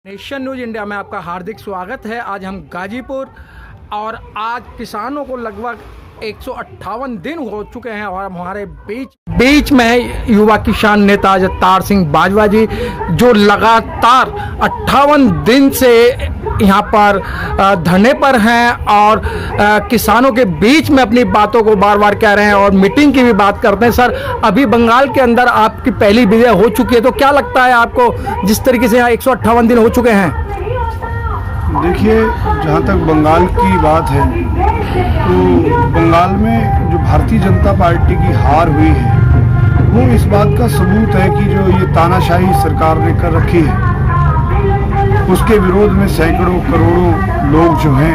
Nation news India में आपका हार्दिक स्वागत है। आज हम गाजीपुर और आज किसानों को लगभग 158 दिन हो चुके हैं और हमारे बीच में है युवा किसान नेता जगतार सिंह बाजवा जी, जो लगातार 58 दिन से यहाँ पर धरने पर हैं और किसानों के बीच में अपनी बातों को बार बार कह रहे हैं और मीटिंग की भी बात करते हैं। सर, अभी बंगाल के अंदर आपकी पहली विजय हो चुकी है, तो क्या लगता है आपको जिस तरीके से यहाँ 158 दिन हो चुके हैं? देखिए, जहाँ तक बंगाल की बात है तो बंगाल में जो भारतीय जनता पार्टी की हार हुई है वो इस बात का सबूत है कि जो ये तानाशाही सरकार ने कर रखी है उसके विरोध में सैकड़ों करोड़ों लोग जो हैं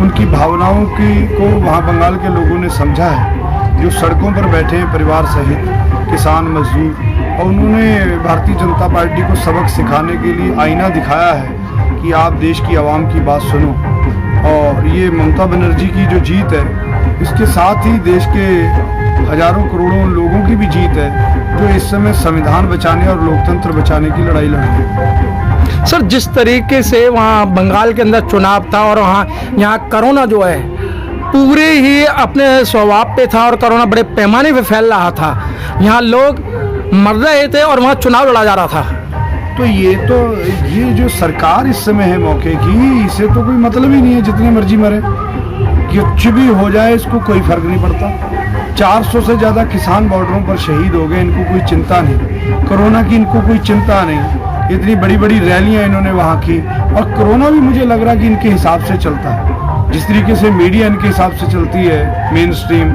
उनकी भावनाओं को वहाँ बंगाल के लोगों ने समझा है, जो सड़कों पर बैठे हैं परिवार सहित, किसान मजदूर, और उन्होंने भारतीय जनता पार्टी को सबक सिखाने के लिए आईना दिखाया है कि आप देश की आवाम की बात सुनो। और ये ममता बनर्जी की जो जीत है, इसके साथ ही देश के हजारों करोड़ों लोगों की भी जीत है जो इस समय संविधान बचाने और लोकतंत्र बचाने की लड़ाई लड़ रहे हैं। सर, जिस तरीके से वहाँ बंगाल के अंदर चुनाव था और वहाँ यहाँ कोरोना जो है पूरे ही अपने स्वभाव पे था और कोरोना बड़े पैमाने पे फैल रहा था, यहाँ लोग मर रहे थे और वहाँ चुनाव लड़ा जा रहा था। तो ये जो सरकार इस समय है मौके की, इसे तो कोई मतलब ही नहीं है जितने मर्जी मरे, कुछ भी हो जाए इसको कोई फर्क नहीं पड़ता। 400 से ज़्यादा किसान बॉर्डरों पर शहीद हो गए, इनको कोई चिंता नहीं, कोरोना की इनको कोई चिंता नहीं। इतनी बड़ी बड़ी रैलियां इन्होंने वहाँ की और कोरोना भी मुझे लग रहा कि इनके हिसाब से चलता है, जिस तरीके से मीडिया इनके हिसाब से चलती है मेन स्ट्रीम,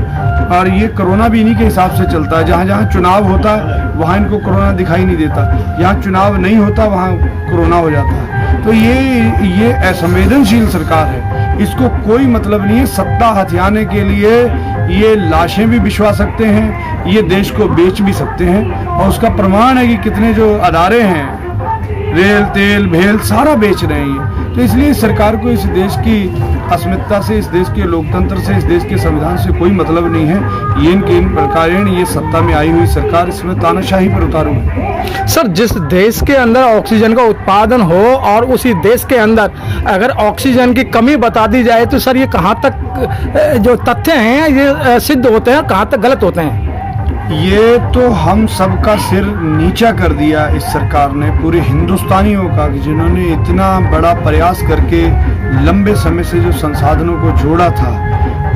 और ये कोरोना भी इन्हीं के हिसाब से चलता है। जहाँ जहाँ चुनाव होता है वहाँ इनको कोरोना दिखाई नहीं देता, यहाँ चुनाव नहीं होता वहाँ कोरोना हो जाता है। तो ये असंवेदनशील सरकार है, इसको कोई मतलब नहीं है। सत्ता हथियाने के लिए ये लाशें भी बिछवा सकते हैं, ये देश को बेच भी सकते हैं, और उसका प्रमाण है कि कितने जो अदारे हैं, रेल तेल भेल सारा बेच रहे हैं ये। तो इसलिए सरकार को इस देश की अस्मिता से, इस देश के लोकतंत्र से, इस देश के संविधान से कोई मतलब नहीं है। ये इन प्रकारेण ये सत्ता में आई हुई सरकार इसमें तानाशाही पर उतारू है। सर, जिस देश के अंदर ऑक्सीजन का उत्पादन हो और उसी देश के अंदर अगर ऑक्सीजन की कमी बता दी जाए तो सर ये कहाँ तक जो तथ्य हैं ये सिद्ध होते हैं, कहाँ तक गलत होते हैं? ये तो हम सबका सिर नीचा कर दिया इस सरकार ने, पूरे हिंदुस्तानियों का, जिन्होंने इतना बड़ा प्रयास करके लंबे समय से जो संसाधनों को जोड़ा था।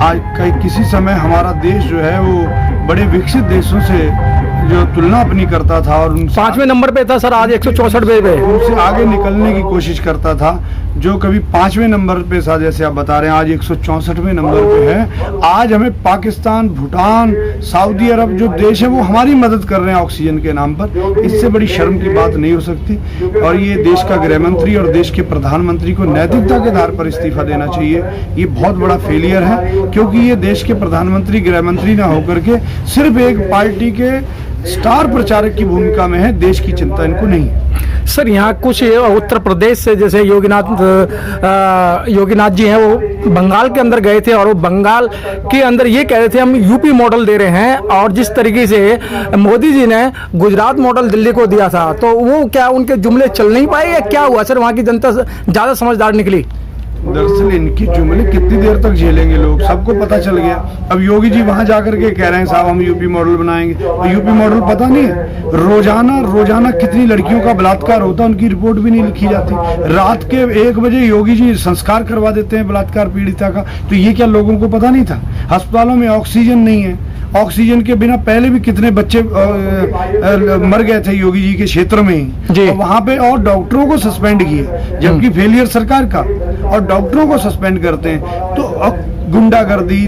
आज किसी समय हमारा देश जो है वो बड़े विकसित देशों से जो तुलना अपनी करता था और 5वें नंबर पे था सर, आज 164 पे उनसे आगे निकलने की कोशिश करता था, जो कभी 5वें नंबर पे था, जैसे आप बता रहे हैं आज 164वें नंबर पे है। आज हमें पाकिस्तान, भूटान, सऊदी अरब जो देश है वो हमारी मदद कर रहे हैं ऑक्सीजन के नाम पर। इससे बड़ी शर्म की बात नहीं हो सकती, और ये देश का गृह मंत्री और देश के प्रधानमंत्री को नैतिकता के आधार पर इस्तीफा देना चाहिए। ये बहुत बड़ा फेलियर है, क्योंकि ये देश के प्रधानमंत्री गृह मंत्री ना होकर के सिर्फ एक पार्टी के स्टार प्रचारक की भूमिका में है, देश की चिंता इनको नहीं है। सर, यहाँ कुछ उत्तर प्रदेश से जैसे योगीनाथ जी हैं, वो बंगाल के अंदर गए थे और वो बंगाल के अंदर ये कह रहे थे हम यूपी मॉडल दे रहे हैं, और जिस तरीके से मोदी जी ने गुजरात मॉडल दिल्ली को दिया था, तो वो क्या उनके जुमले चल नहीं पाए या क्या हुआ? सर, वहाँ की जनता ज़्यादा समझदार निकली? दरअसल इनकी जुमले कितनी देर तक झेलेंगे लोग, सबको पता चल गया। अब योगी जी वहां जाकर के कह रहे हैं साहब हम यूपी मॉडल बनाएंगे, और यूपी मॉडल पता नहीं है। रोजाना कितनी लड़कियों का बलात्कार होता है, उनकी रिपोर्ट भी नहीं लिखी जाती। रात के 1 बजे योगी जी संस्कार करवा देते हैं बलात्कार पीड़िता का, तो ये क्या लोगों को पता नहीं था? अस्पतालों में ऑक्सीजन नहीं है, ऑक्सीजन के बिना पहले भी कितने बच्चे मर गए थे योगी जी के क्षेत्र में ही, और वहां पे और डॉक्टरों को सस्पेंड किए, जबकि फेलियर सरकार का, और डॉक्टरों को सस्पेंड करते हैं। तो गुंडागर्दी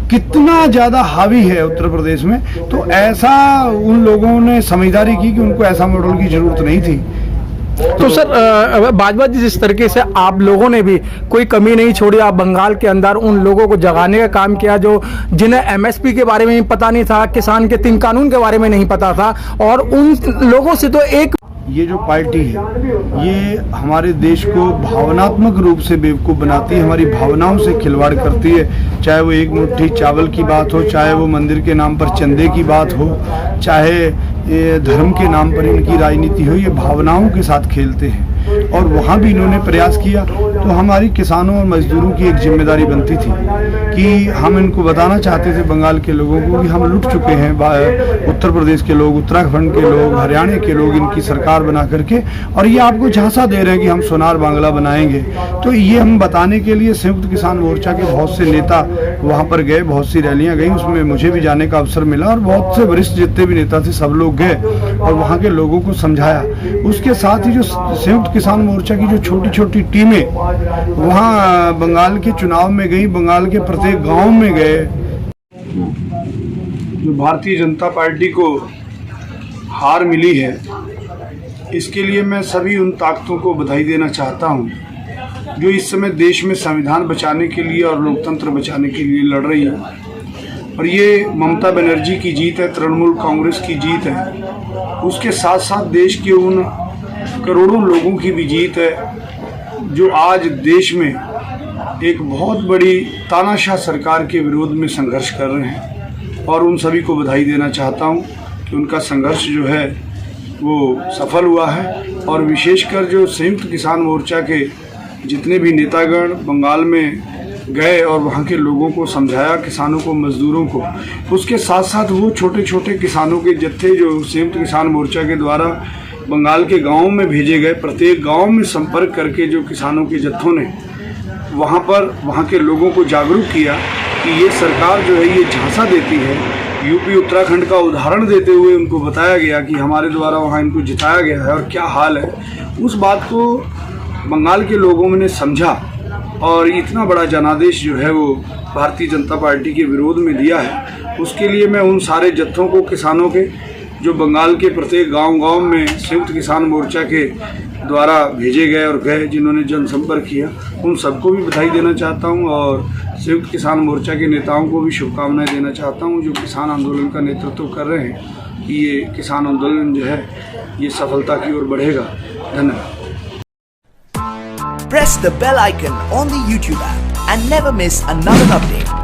कितना ज्यादा हावी है उत्तर प्रदेश में, तो ऐसा उन लोगों ने समझदारी की कि उनको ऐसा मॉडल की जरूरत नहीं थी। तो सर बाजवा जी, जिस तरीके से आप लोगों ने भी कोई कमी नहीं छोड़ी, आप बंगाल के अंदर उन लोगों को जगाने का काम किया जो जिन्हें एमएसपी के बारे में पता नहीं था, किसान के 3 कानून के बारे में नहीं पता था, और उन लोगों से तो एक ये जो पार्टी है ये हमारे देश को भावनात्मक रूप से बेवकूफ़ बनाती है, हमारी भावनाओं से खिलवाड़ करती है। चाहे वो एक मुट्ठी चावल की बात हो, चाहे वो मंदिर के नाम पर चंदे की बात हो, चाहे ये धर्म के नाम पर इनकी राजनीति हो, ये भावनाओं के साथ खेलते हैं। और वहाँ भी इन्होंने प्रयास किया। तो हमारी किसानों और मजदूरों की एक जिम्मेदारी बनती थी कि हम इनको बताना चाहते थे बंगाल के लोगों को कि हम लुट चुके हैं, उत्तर प्रदेश के लोग, उत्तराखंड के लोग, हरियाणा के लोग इनकी सरकार बना करके, और ये आपको झांसा दे रहे हैं कि हम सोनार बांग्ला बनाएंगे। तो ये हम बताने के लिए संयुक्त किसान मोर्चा के बहुत से नेता वहाँ पर गए, बहुत सी रैलियाँ गई, उसमें मुझे भी जाने का अवसर मिला और बहुत से वरिष्ठ जितने भी नेता थे सब लोग गए और वहाँ के लोगों को समझाया। उसके साथ ही जो संयुक्त किसान मोर्चा की जो छोटी छोटी टीमें वहाँ बंगाल के चुनाव में गई, बंगाल के प्रत्येक गांव में गए। जो भारतीय जनता पार्टी को हार मिली है, इसके लिए मैं सभी उन ताकतों को बधाई देना चाहता हूँ जो इस समय देश में संविधान बचाने के लिए और लोकतंत्र बचाने के लिए लड़ रही है। और ये ममता बनर्जी की जीत है, तृणमूल कांग्रेस की जीत है, उसके साथ साथ देश के उन करोड़ों लोगों की भी जीत है जो आज देश में एक बहुत बड़ी तानाशाह सरकार के विरोध में संघर्ष कर रहे हैं। और उन सभी को बधाई देना चाहता हूं कि उनका संघर्ष जो है वो सफल हुआ है। और विशेषकर जो संयुक्त किसान मोर्चा के जितने भी नेतागण बंगाल में गए और वहाँ के लोगों को समझाया, किसानों को, मजदूरों को, उसके साथ साथ वो छोटे छोटे किसानों के जत्थे जो संयुक्त किसान मोर्चा के द्वारा बंगाल के गाँव में भेजे गए, प्रत्येक गाँव में संपर्क करके जो किसानों के जत्थों ने वहाँ पर वहाँ के लोगों को जागरूक किया कि ये सरकार जो है ये झांसा देती है। यूपी उत्तराखंड का उदाहरण देते हुए उनको बताया गया कि हमारे द्वारा वहाँ इनको जिताया गया है और क्या हाल है। उस बात को बंगाल के लोगों ने समझा और इतना बड़ा जनादेश जो है वो भारतीय जनता पार्टी के विरोध में दिया है। उसके लिए मैं उन सारे जत्थों को, किसानों के जो बंगाल के प्रत्येक गांव-गांव में संयुक्त किसान मोर्चा के द्वारा भेजे गए और गए, जिन्होंने जनसंपर्क किया, उन सबको भी बधाई देना चाहता हूं। और संयुक्त किसान मोर्चा के नेताओं को भी शुभकामनाएं देना चाहता हूं जो किसान आंदोलन का नेतृत्व कर रहे हैं कि ये किसान आंदोलन जो है ये सफलता की ओर बढ़ेगा। धन्यवाद। Press the bell icon on the YouTube app and never miss another update.